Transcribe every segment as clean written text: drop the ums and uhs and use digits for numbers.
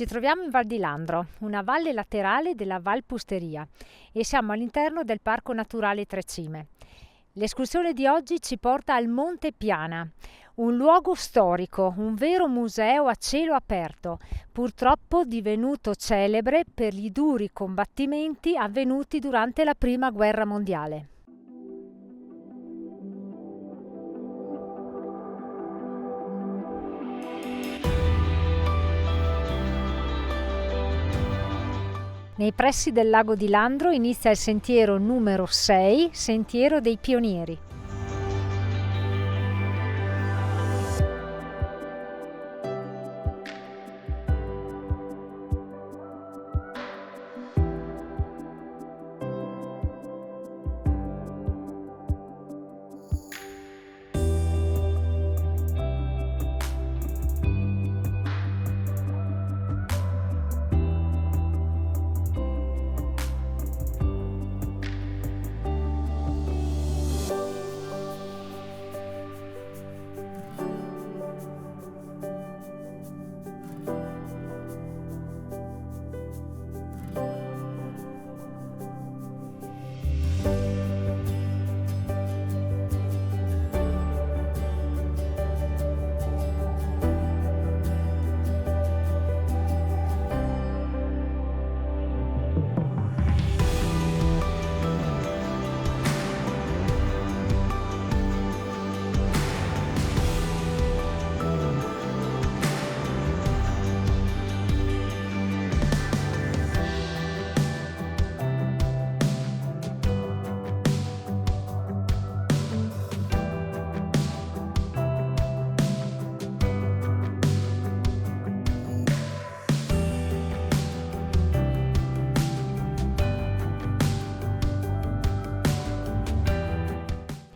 Ci troviamo in Val di Landro, una valle laterale della Val Pusteria, e siamo all'interno del Parco Naturale Tre Cime. L'escursione di oggi ci porta al Monte Piana, un luogo storico, un vero museo a cielo aperto, purtroppo divenuto celebre per gli duri combattimenti avvenuti durante la Prima Guerra Mondiale. Nei pressi del lago di Landro inizia il sentiero numero 6, Sentiero dei Pionieri.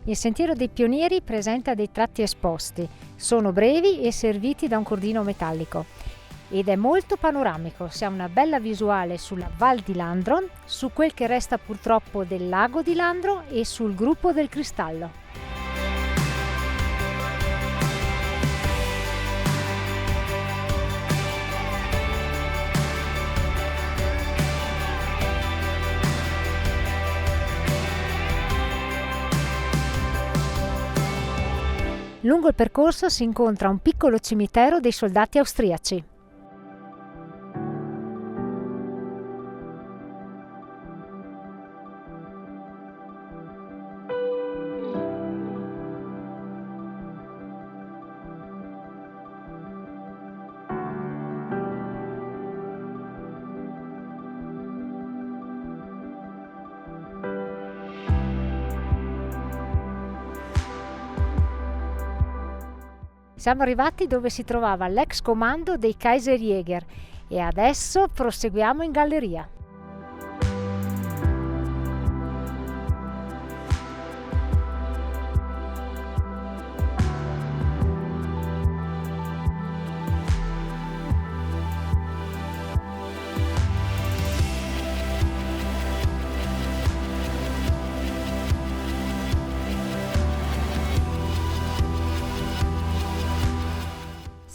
Il Sentiero dei Pionieri presenta dei tratti esposti, sono brevi e serviti da un cordino metallico ed è molto panoramico, si ha una bella visuale sulla Val di Landro, su quel che resta purtroppo del lago di Landro e sul gruppo del Cristallo. Lungo il percorso si incontra un piccolo cimitero dei soldati austriaci. Siamo arrivati dove si trovava l'ex comando dei Kaiserjäger e adesso proseguiamo in galleria.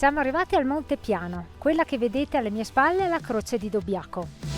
Siamo arrivati al Monte Piano, quella che vedete alle mie spalle è la Croce di Dobbiaco.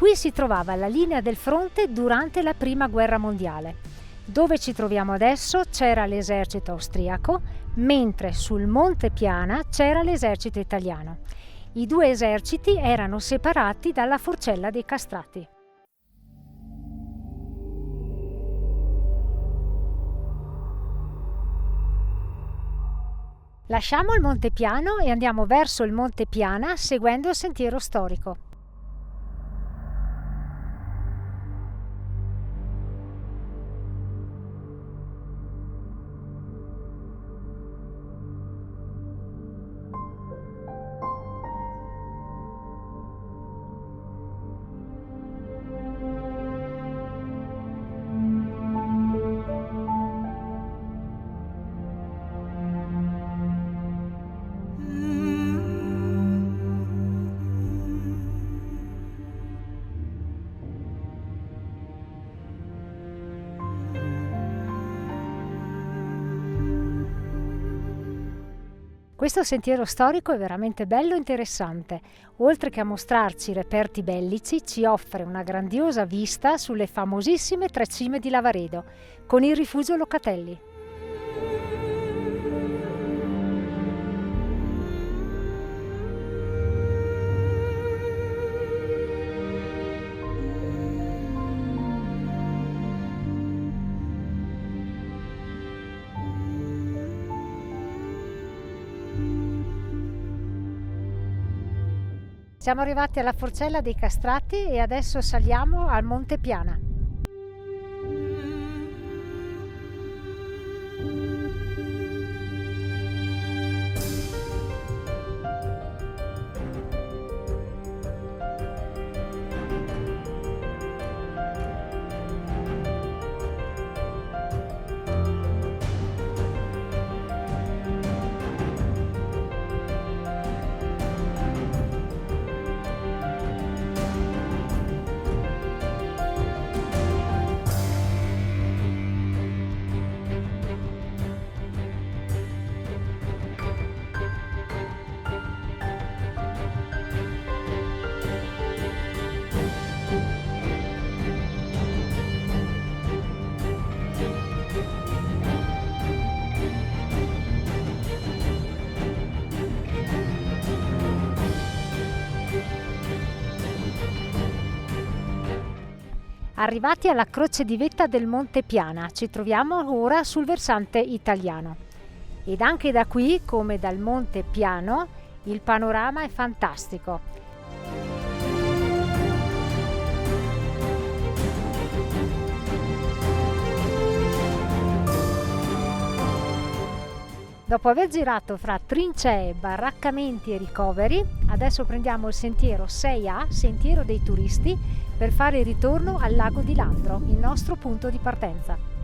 Qui si trovava la linea del fronte durante la Prima Guerra Mondiale. Dove ci troviamo adesso c'era l'esercito austriaco, mentre sul Monte Piana c'era l'esercito italiano. I due eserciti erano separati dalla Forcella dei Castrati. Lasciamo il Monte Piano e andiamo verso il Monte Piana seguendo il sentiero storico. Questo sentiero storico è veramente bello e interessante. Oltre che a mostrarci i reperti bellici, ci offre una grandiosa vista sulle famosissime Tre Cime di Lavaredo, con il rifugio Locatelli. Siamo arrivati alla Forcella dei Castrati e adesso saliamo al Monte Piana. Arrivati alla croce di vetta del Monte Piana, ci troviamo ora sul versante italiano. Ed anche da qui, come dal Monte Piano, il panorama è fantastico. Dopo aver girato fra trincee, baraccamenti e ricoveri, adesso prendiamo il sentiero 6A, sentiero dei turisti, per fare il ritorno al lago di Landro, il nostro punto di partenza.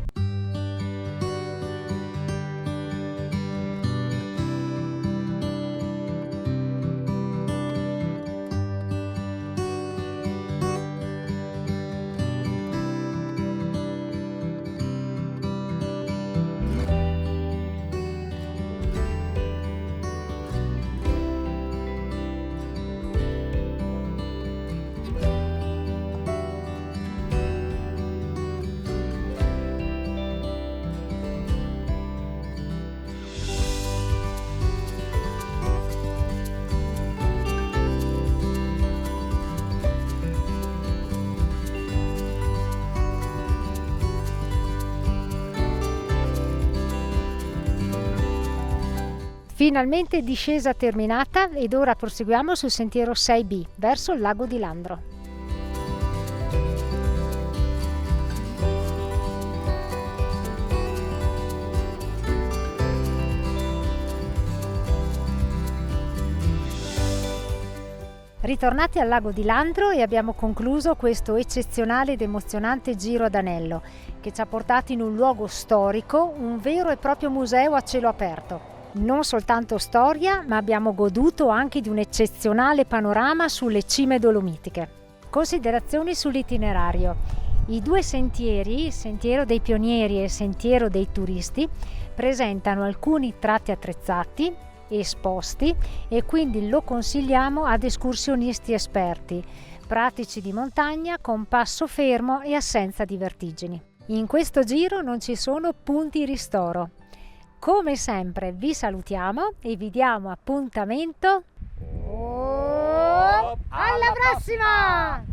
Finalmente discesa terminata ed ora proseguiamo sul sentiero 6B verso il lago di Landro. Ritornati al lago di Landro e abbiamo concluso questo eccezionale ed emozionante giro ad anello che ci ha portato in un luogo storico, un vero e proprio museo a cielo aperto. Non soltanto storia, ma abbiamo goduto anche di un eccezionale panorama sulle cime dolomitiche. Considerazioni sull'itinerario. I due sentieri, il Sentiero dei Pionieri e il Sentiero dei Turisti, presentano alcuni tratti attrezzati, esposti e quindi lo consigliamo ad escursionisti esperti, pratici di montagna con passo fermo e assenza di vertigini. In questo giro non ci sono punti ristoro. Come sempre vi salutiamo e vi diamo appuntamento Alla prossima!